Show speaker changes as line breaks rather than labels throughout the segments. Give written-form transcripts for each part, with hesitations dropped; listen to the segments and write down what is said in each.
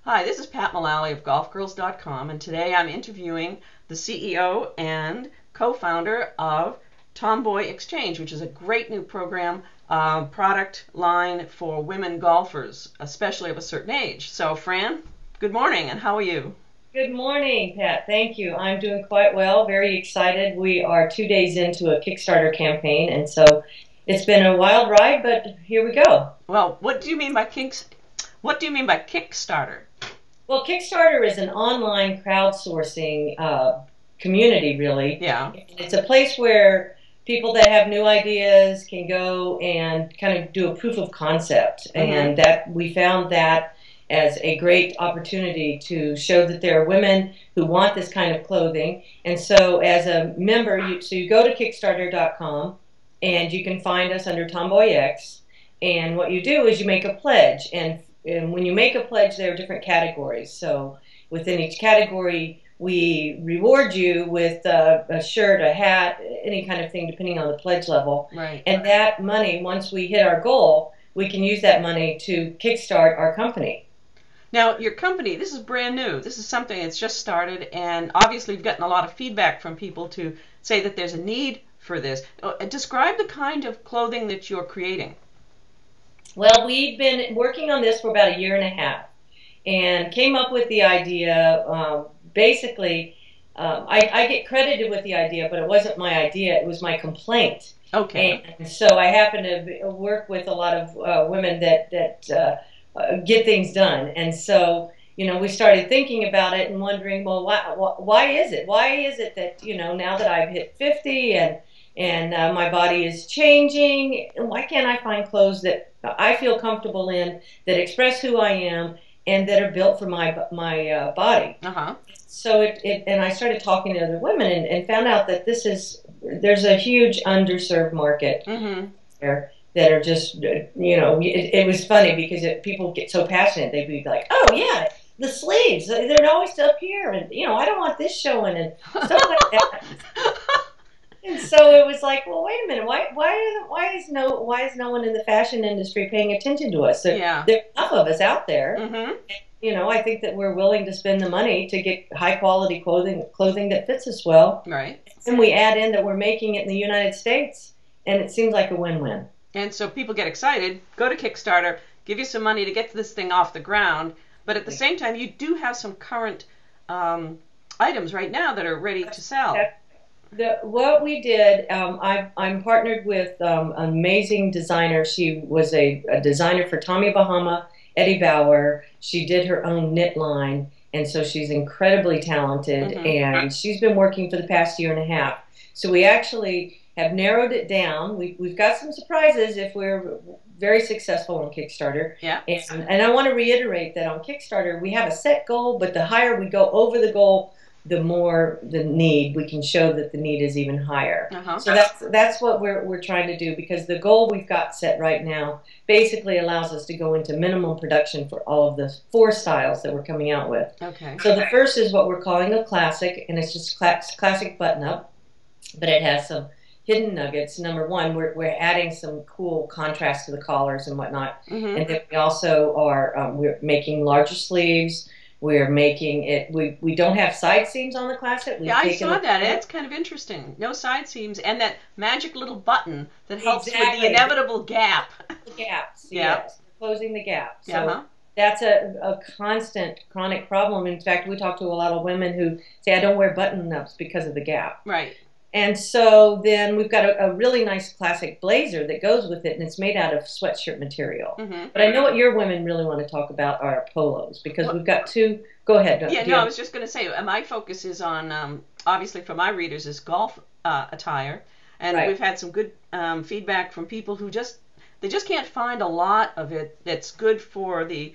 Hi, this is Pat Mullally of GolfGirls.com, and today I'm interviewing the CEO and co-founder of Tomboy Exchange, which is a great new program, product line for women golfers, especially of a certain age. So, Fran, good morning, and how are you?
Good morning, Pat. Thank you. I'm doing quite well, very excited. We are 2 days into a Kickstarter campaign, and so it's been a wild ride, but here we go.
Well, what do you mean by Kickstarter?
Well, Kickstarter is an online crowdsourcing community, really.
Yeah.
It's a place where people that have new ideas can go and kind of do a proof of concept, and that we found that as a great opportunity to show that there are women who want this kind of clothing. And so as a member, you go to Kickstarter.com and you can find us under Tomboy X. And what you do is you make a pledge. And when you make a pledge, there are different categories. So within each category, we reward you with a shirt, a hat, any kind of thing, depending on the pledge level.
Right.
And that money, once we hit our goal, we can use that money to kickstart our company.
Now, your company, this is brand new. This is something that's just started, and obviously you've gotten a lot of feedback from people to say that there's a need for this. Describe the kind of clothing that you're creating.
Well, we've been working on this for about a year and a half and came up with the idea. Basically, I get credited with the idea, but it wasn't my idea. It was my complaint.
Okay.
And so I happen to work with a lot of women that get things done. And so, we started thinking about it and wondering, well, why is it? Why is it that, now that I've hit 50 and my body is changing, why can't I find clothes that I feel comfortable in, that express who I am, and that are built for my body? So and I started talking to other women and found out that there's a huge underserved market there that are just, it was funny because people get so passionate. They'd be like, oh, yeah, the sleeves, they're always up here. And, I don't want this showing and stuff like that. And so it was like, well, wait a minute. Why is no one in the fashion industry paying attention to us? There are enough of us out there. I think that we're willing to spend the money to get high quality clothing that fits us well.
Right.
And we add in that we're making it in the United States, and it seems like a win-win.
And so people get excited, go to Kickstarter, give you some money to get this thing off the ground, but at the same time, you do have some current items right now that are ready to sell.
What we did, I'm partnered with an amazing designer. She was a designer for Tommy Bahama, Eddie Bauer. She did her own knit line, and so she's incredibly talented, and she's been working for the past year and a half. So we actually have narrowed it down. We've got some surprises if we're very successful on Kickstarter.
Yeah.
And I want to reiterate that on Kickstarter, we have a set goal, but the higher we go over the goal, the more the need, we can show that the need is even higher. So that's what we're trying to do, because the goal we've got set right now basically allows us to go into minimum production for all of the 4 styles that we're coming out with.
Okay.
So the first is what we're calling a classic, and it's just classic button-up, but it has some hidden nuggets. Number one, we're adding some cool contrast to the collars and whatnot, and then we also are we're making larger sleeves. We're making it. We don't have side seams on the classic.
I saw that. It's kind of interesting. No side seams, and that magic little button that helps with the inevitable gap.
Gaps. Yes, closing the gap. So that's a constant chronic problem. In fact, we talk to a lot of women who say, I don't wear button-ups because of the gap.
Right.
And so then we've got a really nice classic blazer that goes with it, and it's made out of sweatshirt material. But I know what your women really want to talk about are polos, because we've got 2. Go ahead.
Yeah, no, I was just going to say, my focus is on, obviously for my readers, is golf attire. And we've had some good feedback from people who just can't find a lot of it that's good for the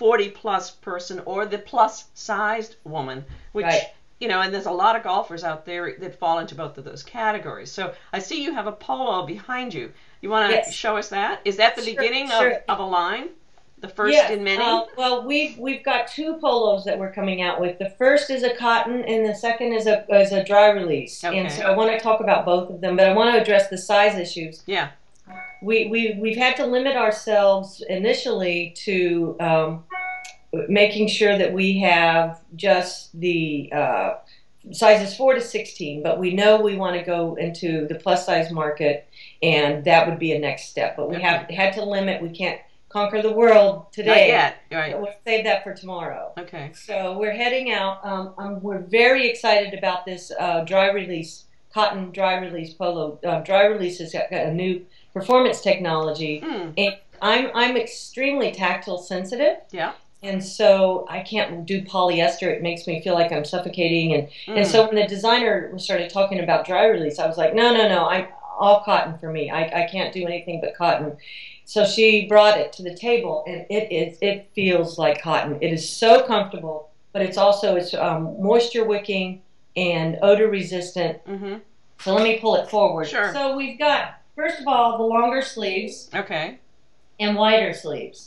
40-plus person or the plus-sized woman, which... and there's a lot of golfers out there that fall into both of those categories. So I see you have a polo behind you. You want to show us that? Is that the beginning of a line? The first in many?
Well, we've got 2 polos that we're coming out with. The first is a cotton, and the second is a dry release. Okay. And so I want to talk about both of them, but I want to address the size issues.
Yeah.
We've had to limit ourselves initially to making sure that we have just the sizes 4 to 16, but we know we want to go into the plus size market, and that would be a next step. But we have had to limit. We can't conquer the world today.
Not yet, right?
We'll save that for tomorrow.
Okay.
So we're heading out. We're very excited about this dry release, cotton dry release polo. Dry release has got a new performance technology, and I'm extremely tactile sensitive.
Yeah.
And so I can't do polyester. It makes me feel like I'm suffocating. And so when the designer started talking about dry release, I was like, no, I'm all cotton for me. I can't do anything but cotton. So she brought it to the table, and it feels like cotton. It is so comfortable, but it's moisture wicking and odor resistant. So let me pull it forward.
Sure.
So we've got, first of all, the longer sleeves.
Okay.
And wider sleeves.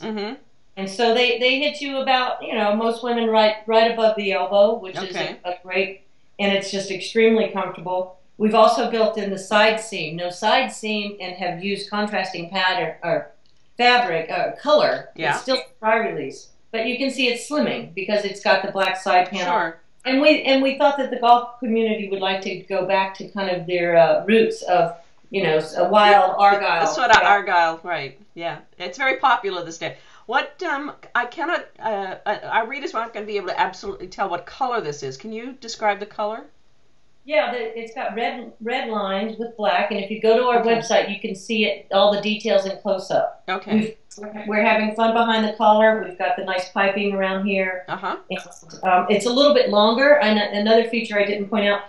And so they hit you about, most women right above the elbow, which is a great, and it's just extremely comfortable. We've also built in the side seam. No side seam, and have used contrasting pattern or fabric color.
Yeah.
It's still dry release, but you can see it's slimming because it's got the black side panel.
Sure.
And we thought that the golf community would like to go back to kind of their roots of, a wild argyle.
A sort of argyle, right? Yeah, it's very popular this day. What I cannot, our readers aren't going to be able to absolutely tell what color this is. Can you describe the color?
Yeah, it's got red lines with black, and if you go to our website, you can see it, all the details in close up.
Okay.
We're having fun behind the collar. We've got the nice piping around here. It's a little bit longer. And another feature I didn't point out: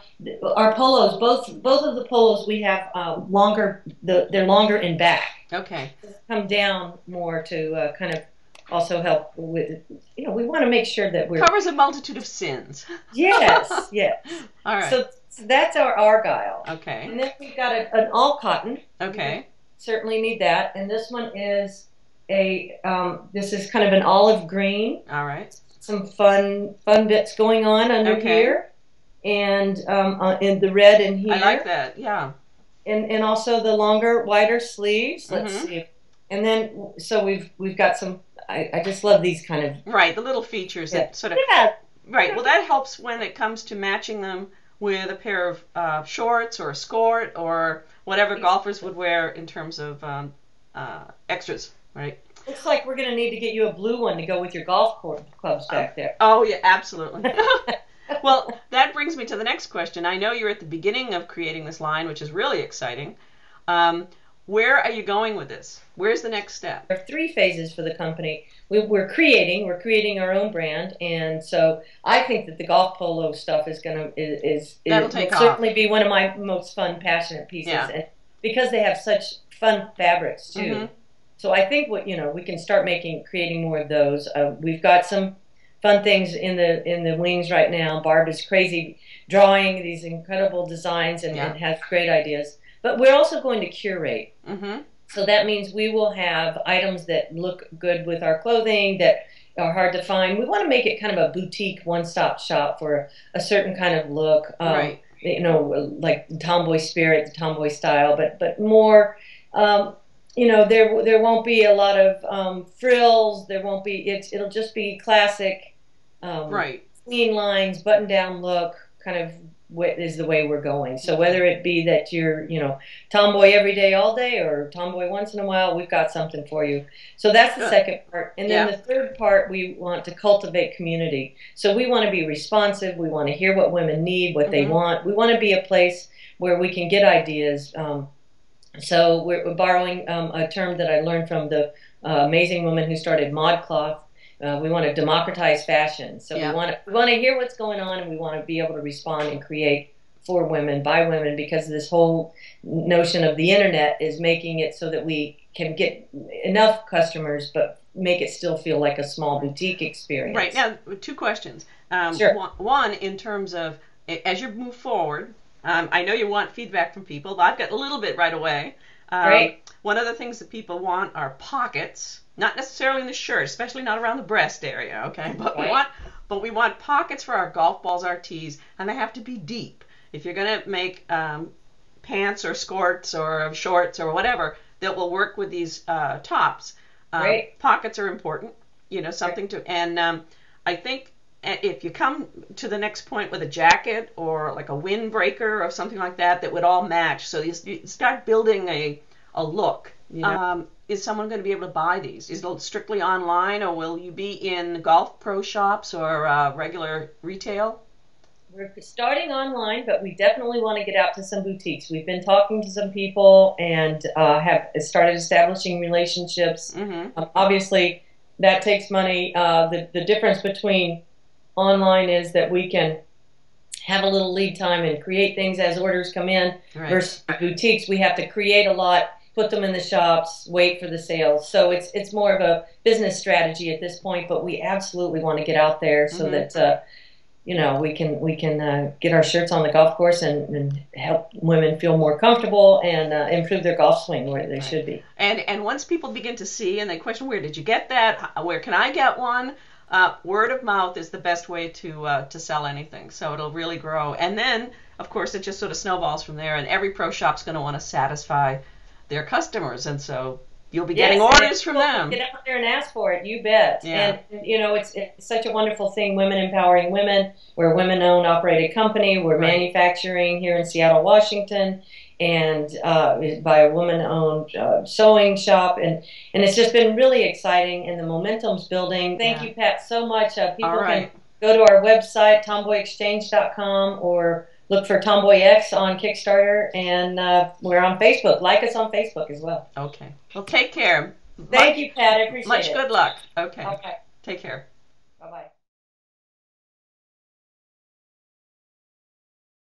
our polos, both of the polos, we have longer. They're longer in back.
Okay.
Come down more to kind of also help with, we want to make sure that we're
covers a multitude of sins.
Yes, yes.
All right.
So that's our argyle.
Okay.
And then we've got an all cotton.
Okay.
Certainly need that. And this one is this is kind of an olive green.
All right.
Some fun bits going on under here, and in the red in here.
I like that. Yeah.
And also the longer, wider sleeves. Let's see. And then so we've got some. I just love these kind of
the little features that sort of right. Well, that helps when it comes to matching them with a pair of shorts or a skirt or whatever golfers would wear in terms of extras, right?
Looks like we're going to need to get you a blue one to go with your golf clubs back there.
Oh yeah, absolutely. Well, that brings me to the next question. I know you're at the beginning of creating this line, which is really exciting. Where are you going with this? Where's the next step?
There are 3 phases for the company. We're creating our own brand, and so I think that the golf polo stuff will certainly be one of my most fun, passionate pieces, and because they have such fun fabrics too. So I think we can start creating more of those. We've got some fun things in the wings right now. Barb is crazy drawing these incredible designs and has great ideas. But we're also going to curate. So that means we will have items that look good with our clothing, that are hard to find. We want to make it kind of a boutique one-stop shop for a certain kind of look. Like the tomboy spirit, the tomboy style, but more, there won't be a lot of frills. There won't be, it'll just be classic, clean lines, button-down look, kind of is the way we're going. So whether it be that you're, tomboy every day, all day, or tomboy once in a while, we've got something for you. So that's the second part. And then the third part, we want to cultivate community. So we want to be responsive. We want to hear what women need, what they want. We want to be a place where we can get ideas. So we're borrowing a term that I learned from the amazing woman who started ModCloth. We want to democratize fashion. So we want to hear what's going on, and we want to be able to respond and create for women, by women, because this whole notion of the internet is making it so that we can get enough customers, but make it still feel like a small boutique experience.
Right. Now, 2 questions.
Sure.
One, in terms of, as you move forward, I know you want feedback from people, but I've got a little bit right away.
Great.
One of the things that people want are pockets. Not necessarily in the shirt, especially not around the breast area, okay? But we want pockets for our golf balls, our tees, and they have to be deep. If you're going to make pants or skirts or shorts or whatever that will work with these tops, pockets are important. you know, something to, and I think if you come to the next point with a jacket or like a windbreaker or something like that, that would all match. So you start building a look. You know, is someone going to be able to buy these? Is it strictly online, or will you be in golf pro shops or regular retail?
We're starting online, but we definitely want to get out to some boutiques. We've been talking to some people and have started establishing relationships. Obviously, that takes money. The difference between online is that we can have a little lead time and create things as orders come in. Right. Versus boutiques, we have to create a lot, put them in the shops, wait for the sales. So it's more of a business strategy at this point, but we absolutely want to get out there so that you know, we can get our shirts on the golf course and help women feel more comfortable and improve their golf swing where they should be.
And once people begin to see and they question, where did you get that? Where can I get one? Word of mouth is the best way to sell anything. So it'll really grow. And then, of course, it just sort of snowballs from there. And every pro shop's going to want to satisfy their customers. And so you'll be getting orders from them.
Get out there and ask for it, you bet. Yeah. And, you know, it's such a wonderful thing, women empowering women. We're a women-owned, operated company. We're manufacturing here in Seattle, Washington, and by a woman-owned sewing shop. And it's just been really exciting, and the momentum's building. Thank you, Pat, so much. People can go to our website, TomBoyX.com, or look for Tomboy X on Kickstarter, and we're on Facebook. Like us on Facebook as well.
Okay. Well, take care.
Thank you, Pat. I appreciate it.
Much good luck. Okay. Take care.
Bye-bye.